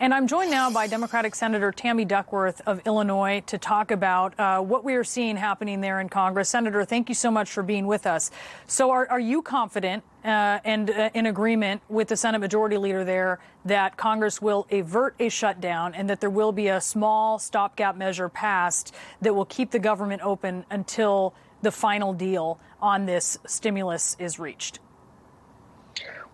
And I'm joined now by Democratic Senator Tammy Duckworth of Illinois to talk about what we are seeing happening there in Congress. Senator, thank you so much for being with us. So are you confident and in agreement with the Senate Majority Leader there that Congress will avert a shutdown and that there will be a small stopgap measure passed that will keep the government open until the final deal on this stimulus is reached?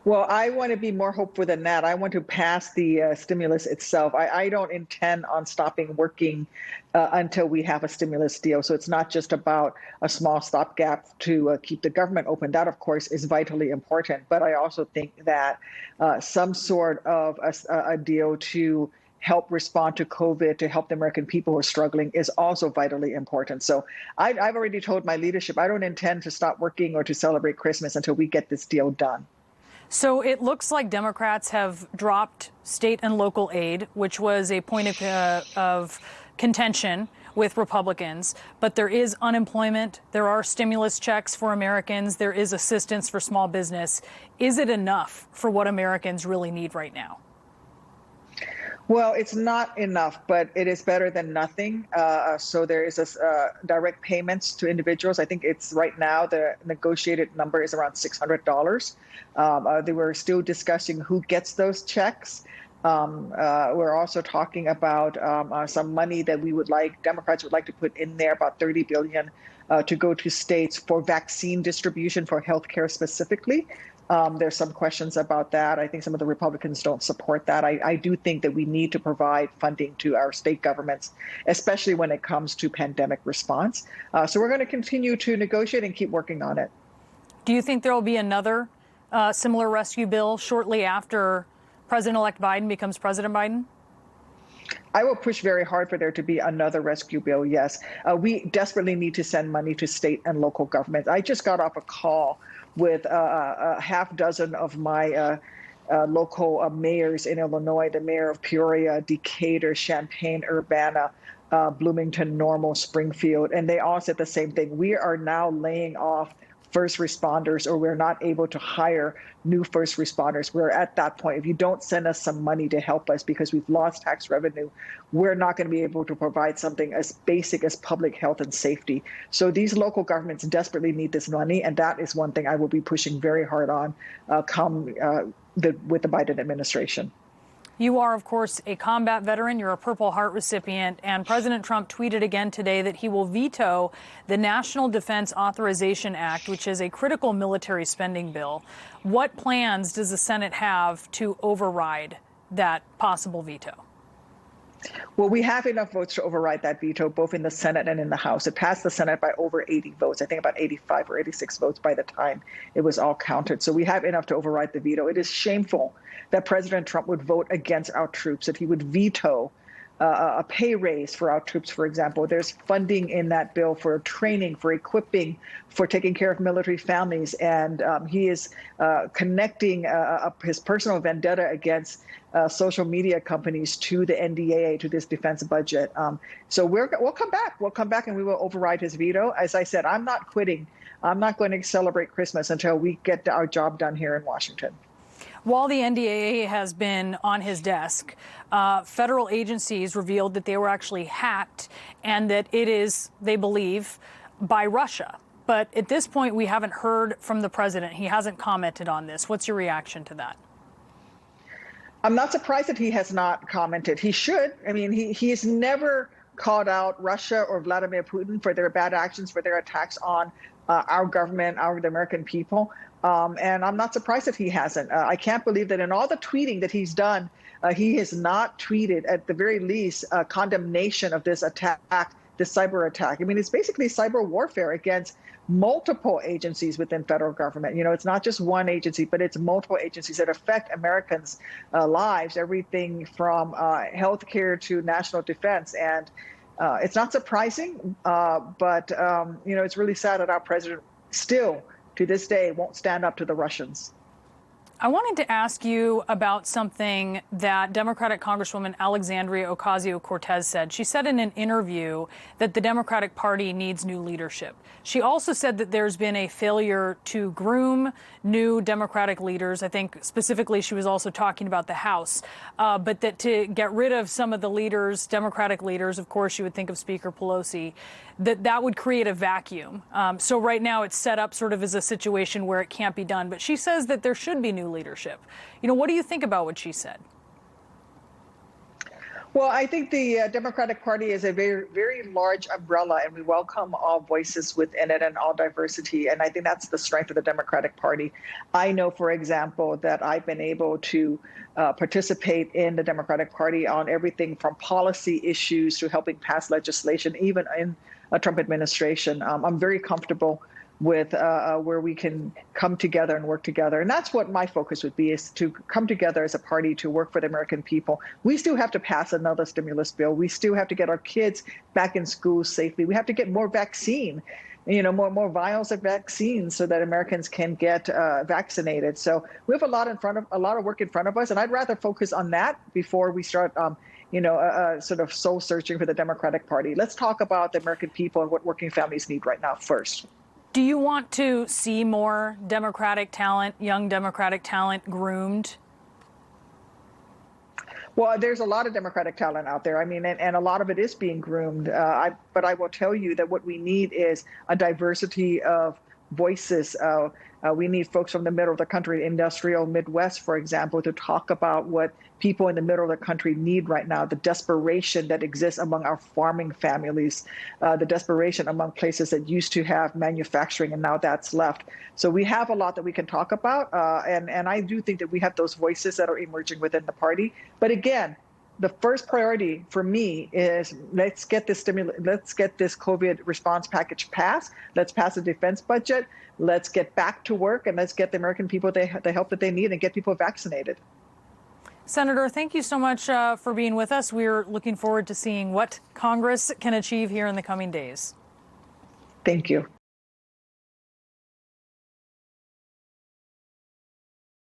Well, I want to be more hopeful than that. I want to pass the stimulus itself. I don't intend on stopping working until we have a stimulus deal. So it's not just about a small stopgap to keep the government open. That, of course, is vitally important. But I also think that some sort of a deal to help respond to COVID, to help the American people who are struggling, is also vitally important. So I've already told my leadership I don't intend to stop working or to celebrate Christmas until we get this deal done. So it looks like Democrats have dropped state and local aid, which was a point of contention with Republicans. But there is unemployment. There are stimulus checks for Americans. There is assistance for small business. Is it enough for what Americans really need right now? Well, it's not enough, but it is better than nothing. So there is direct payments to individuals. I think it's right now the negotiated number is around $600. They were still discussing who gets those checks. We're also talking about some money that Democrats would like to put in there, about $30 billion to go to states for vaccine distribution for healthcare specifically. There's some questions about that. I think some of the Republicans don't support that. I do think that we need to provide funding to our state governments, especially when it comes to pandemic response. So we're going to continue to negotiate and keep working on it. Do you think there will be another similar rescue bill shortly after President-elect Biden becomes President Biden? I will push very hard for there to be another rescue bill, yes. We desperately need to send money to state and local governments. I just got off a call with a half dozen of my local mayors in Illinois, the mayor of Peoria, Decatur, Champaign, Urbana, Bloomington, Normal, Springfield, and they all said the same thing. We are now laying off first responders, or we're not able to hire new first responders. We're at that point. If you don't send us some money to help us because we've lost tax revenue, we're not going to be able to provide something as basic as public health and safety. So these local governments desperately need this money, and that is one thing I will be pushing very hard on with the Biden administration. You are, of course, a combat veteran. You're a Purple Heart recipient. And President Trump tweeted again today that he will veto the National Defense Authorization Act, which is a critical military spending bill. What plans does the Senate have to override that possible veto? Well, we have enough votes to override that veto, both in the Senate and in the House. It passed the Senate by over 80 votes, I think about 85 or 86 votes by the time it was all counted. So we have enough to override the veto. It is shameful that President Trump would vote against our troops, that he would veto a pay raise for our troops, for example. There's funding in that bill for training, for equipping, for taking care of military families. And he is connecting his personal vendetta against social media companies to the NDAA, to this defense budget. So we'll come back. We'll come back and we will override his veto. As I said, I'm not quitting. I'm not going to celebrate Christmas until we get our job done here in Washington. While the NDAA has been on his desk, federal agencies revealed that they were actually hacked and that it is, they believe, by Russia. But at this point, we haven't heard from the president. He hasn't commented on this. What's your reaction to that? I'm not surprised that he has not commented. He should. I mean, he has never called out Russia or Vladimir Putin for their bad actions, for their attacks on our government, the American people. And I'm not surprised that he hasn't. I can't believe that in all the tweeting that he's done, he has not tweeted, at the very least, condemnation of this attack, this cyber attack. I mean, it's basically cyber warfare against multiple agencies within federal government. You know, it's not just one agency, but it's multiple agencies that affect Americans' lives, everything from healthcare to national defense. And it's not surprising, but, you know, it's really sad that our president still, to this day, won't stand up to the Russians. I wanted to ask you about something that Democratic Congresswoman Alexandria Ocasio-Cortez said. She said in an interview that the Democratic Party needs new leadership. She also said that there's been a failure to groom new Democratic leaders. I think specifically she was also talking about the House, but that to get rid of some of the leaders, Democratic leaders, of course, you would think of Speaker Pelosi, that would create a vacuum. So right now it's set up sort of as a situation where it can't be done. But she says that there should be new leadership. You know, what do you think about what she said? Well, I think the Democratic Party is a very, very large umbrella, and we welcome all voices within it and all diversity. And I think that's the strength of the Democratic Party. I know, for example, that I've been able to participate in the Democratic Party on everything from policy issues to helping pass legislation, even in a Trump administration. I'm very comfortable with where we can come together and work together. And that's what my focus would be, is to come together as a party to work for the American people. We still have to pass another stimulus bill. We still have to get our kids back in school safely. We have to get more vaccine, more vials of vaccines so that Americans can get vaccinated. So we have a lot of work in front of us. And I'd rather focus on that before we start sort of soul searching for the Democratic Party. Let's talk about the American people and what working families need right now first. Do you want to see more Democratic talent, young Democratic talent, groomed? Well, there's a lot of Democratic talent out there. I mean, and a lot of it is being groomed. But I will tell you that what we need is a diversity of voices. We need folks from the middle of the country, industrial Midwest, for example, to talk about what people in the middle of the country need right now, the desperation that exists among our farming families, the desperation among places that used to have manufacturing and now that's left. So we have a lot that we can talk about. And I do think that we have those voices that are emerging within the party. But again, the first priority for me is let's get this COVID response package passed. Let's pass a defense budget. Let's get back to work, and let's get the American people the help that they need and get people vaccinated. Senator, thank you so much for being with us. We're looking forward to seeing what Congress can achieve here in the coming days. Thank you.